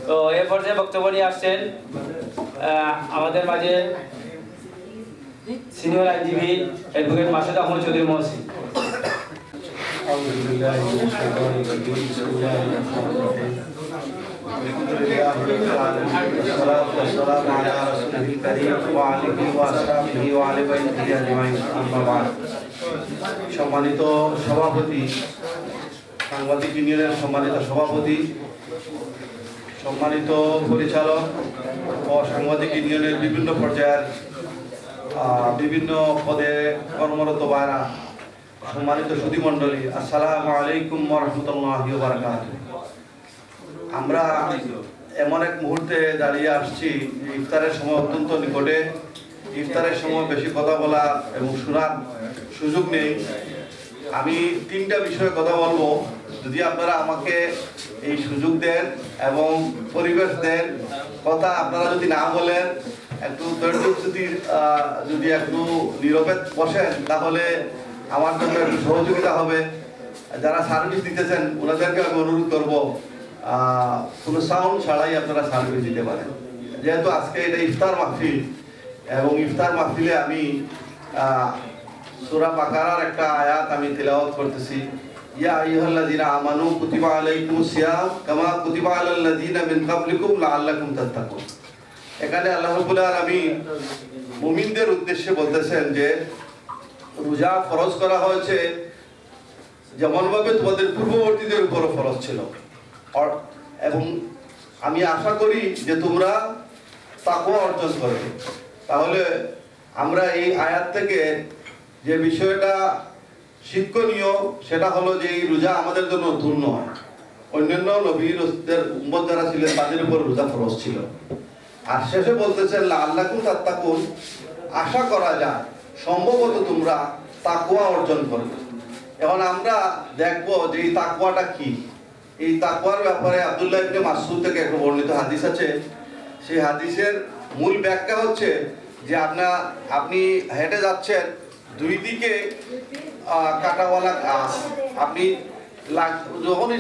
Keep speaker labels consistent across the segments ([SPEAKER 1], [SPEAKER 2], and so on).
[SPEAKER 1] তো এ পর্যায়ে বক্তব্য নিয়ে আসছেন আমাদের মাঝে সিনিয়র আইনজীবী অ্যাডভোকেট মাসুদ আহমদ চৌধুরী মহসিন।
[SPEAKER 2] সম্মানিত সভাপতি, সাংবাদিক ইউনিয়নের সম্মানিত সভাপতি, সম্মানিত পরিচালক ও সাংবাদিক ইউনিয়নের বিভিন্ন পর্যায়ের বিভিন্ন পদে কর্মরত ভাইরা, সম্মানিত সুধীমণ্ডলী, আসসালামু আলাইকুম ওয়া রাহমাতুল্লাহি ওয়া বারাকাতুহু। আমরা এমন এক মুহূর্তে দাঁড়িয়ে আসছি, ইফতারের সময় অত্যন্ত নিকটে। ইফতারের সময় বেশি কথা বলা এবং শোনার সুযোগ নেই। আমি তিনটা বিষয়ে কথা বলবো, যদি আপনারা আমাকে এই সুযোগ দেন এবং পরিবেশ দেন। কথা আপনারা যদি না বলেন, একটু যদি একটু নীরবে বসেন, তাহলে আমার জন্য একটু সহযোগিতা হবে। যারা সার্ভিস দিতেছেন ওনাদেরকে আমি অনুরোধ করবো কোনো সাউন্ড ছাড়াই আপনারা সার্ভিস দিতে পারেন, যেহেতু আজকে এটা ইফতার মাহফিল। এবং ইফতার মাহফিলে আমি সূরা বাকারার একটা আয়াত আমি তিলাওয়াত করতেছি, ইয়া আইয়ুহাল্লাযীনা আমানু কুতিবা আলাইকুমুস সিয়াম কামা কুতিবা আলাল্লাযীনা মিন ক্বাবলিকুম লাআল্লাকুম তাত্তাকুন। এখানে আল্লাহ রাব্বুল আলামিন মুমিনদের উদ্দেশ্যে বলতেছেন যে রোজা ফরজ করা হয়েছে যেমনভাবে তোমাদের পূর্ববর্তীদের উপরও ফরজ ছিল, এবং আমি আশা করি যে তোমরা তাকওয়া অর্জন করবে। তাহলে আমরা এই আয়াত থেকে যে বিষয়টা শিক্ষণীয় সেটা হলো যে এই রোজা আমাদের জন্য নতুন নয়। অন্যান্য নবীর উম্মত যারা ছিলেন তাদের উপর রোজা ফরজ ছিল। আর শেষে বলতেছেন লাআল্লাকুম তাত্তাকুন, আশা করা যায় সম্ভবত তোমরা তাকওয়া অর্জন করবে। এখন আমরা দেখব যে এই তাকওয়াটা কি। এই তাকওয়ার ব্যাপারে আব্দুল্লাহ ইবনে মাসউদ থেকে একটা বর্ণিত হাদিস আছে। সেই হাদিসের মূল ব্যাখ্যা হচ্ছে যে আপনি হেঁটে যাচ্ছেন, দুই দিকে কাঁটাওয়ালা গাছ, আপনি যখনই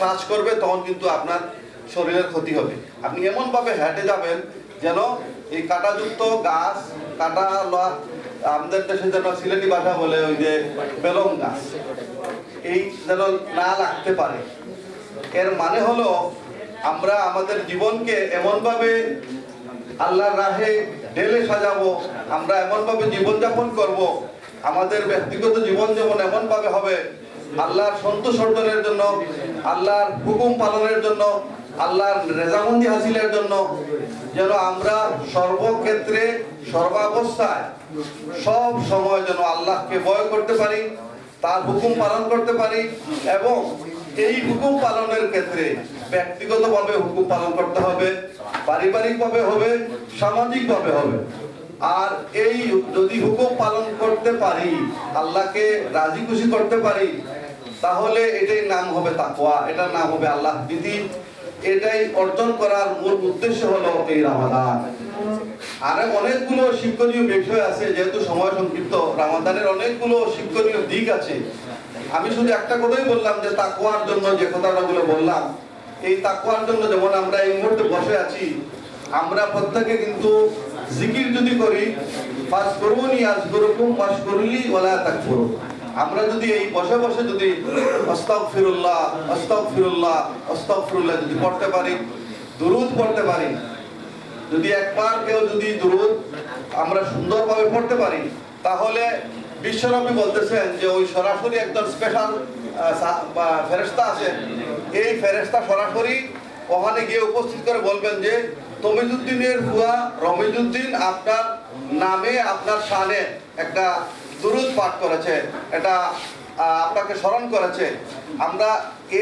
[SPEAKER 2] টাচ করবে তখন কিন্তু আপনার শরীরের ক্ষতি হবে। আপনি এমনভাবে হেঁটে যাবেন যেন এই কাঁটাযুক্ত গাছ, কাঁটা আমাদের দেশে যেন সিলেটি ভাষা বলে ওই যে বেলং গাছ, এই যেন না লাগতে পারে। এর মানে হলো আমরা আমাদের জীবনকে এমনভাবে আল্লাহর রাহে ঢেলে সাজাবো, আমরা এমনভাবে জীবনযাপন করব, আমাদের ব্যক্তিগত জীবন যেমন এমনভাবে হবে আল্লাহর সন্তোষ অর্জনের জন্য, আল্লাহর হুকুম পালনের জন্য, আল্লাহর রেজামন্দি হাসিলের জন্য, যেন আমরা সর্বক্ষেত্রে সর্বাবস্থায় সব সময় যেন আল্লাহকে ভয় করতে পারি, তার হুকুম পালন করতে পারি। এবং এই হুকুম পালনের ক্ষেত্রে ব্যক্তিগতভাবে হুকুম পালন করতে হবে, পারিবারিকভাবে হবে, সামাজিকভাবে হবে। আর এই যদি হুকুম পালন করতে পারি, আল্লাহকে রাজি খুশি করতে পারি, তাহলে এটাই নাম হবে তাকওয়া, এটার নাম হবে আল্লাহ ভীতি। এটাই অর্জন করার মূল উদ্দেশ্য হলো এই রমাদান। আর অনেকগুলো শিক্ষণীয় বিষয় আছে, যেহেতু সময় সংক্ষিপ্ত, রমাদানের অনেকগুলো শিক্ষণীয় দিক আছে। আমি শুধু একটা কথাই বললাম যে তাকওয়ার জন্য যে কথাগুলো বললাম, এই তাকওয়ার জন্য যেমন আমরা এই মুহূর্তে বসে আছি, আমরা প্রত্যেকে কিন্তু জিকির যদি করি, ফাজকুরুনি আযকুরুকুম ওয়াশকুরুলি ওয়ালা তাকফুরুন, আমরা যদি এই বসে বসে যদি আস্তাগফিরুল্লাহ আস্তাগফিরুল্লাহ আস্তাগফিরুল্লাহ যদি পড়তে পারি, দুরূদ পড়তে পারি, যদি একবার কেউ যদি দুরূদ আমরা সুন্দরভাবে পড়তে পারি, তাহলে বিশ্বনবী বলতেছেন যে ওই সরাসরি একজন স্পেশাল ফেরেশতা আছে, এই ফেরেশতা সরাসরি ওখানে গিয়ে উপস্থিত করে বলবেন যে তমিজুদ্দিনের ফুয়া রমিজুদ্দিন আপনার নামে আপনার শানে একটা দুরূদ পাঠ করেছে, এটা আপনাকে স্মরণ করেছে। আমরা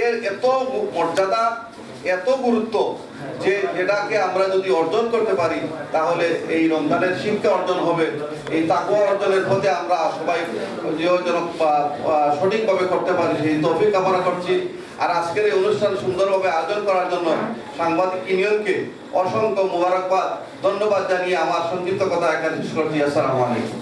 [SPEAKER 2] এর এত মর্যাদা, এত গুরুত্ব যে এটাকে আমরা যদি অর্জন করতে পারি, তাহলে এই রমজানের শিক্ষা অর্জন হবে। এই তাকওয়া অর্জনের পথে আমরা সবাই যেন সঠিকভাবে করতে পারি, সেই তৌফিক কামনা করছি। আর আজকের এই অনুষ্ঠান সুন্দরভাবে আয়োজন করার জন্য সাংবাদিক ইউনিয়নকে অসংখ্য মোবারকবাদ, ধন্যবাদ জানিয়ে আমার সংক্ষিপ্ত কথা এখানে শেষ করছি। আসসালামু আলাইকুম।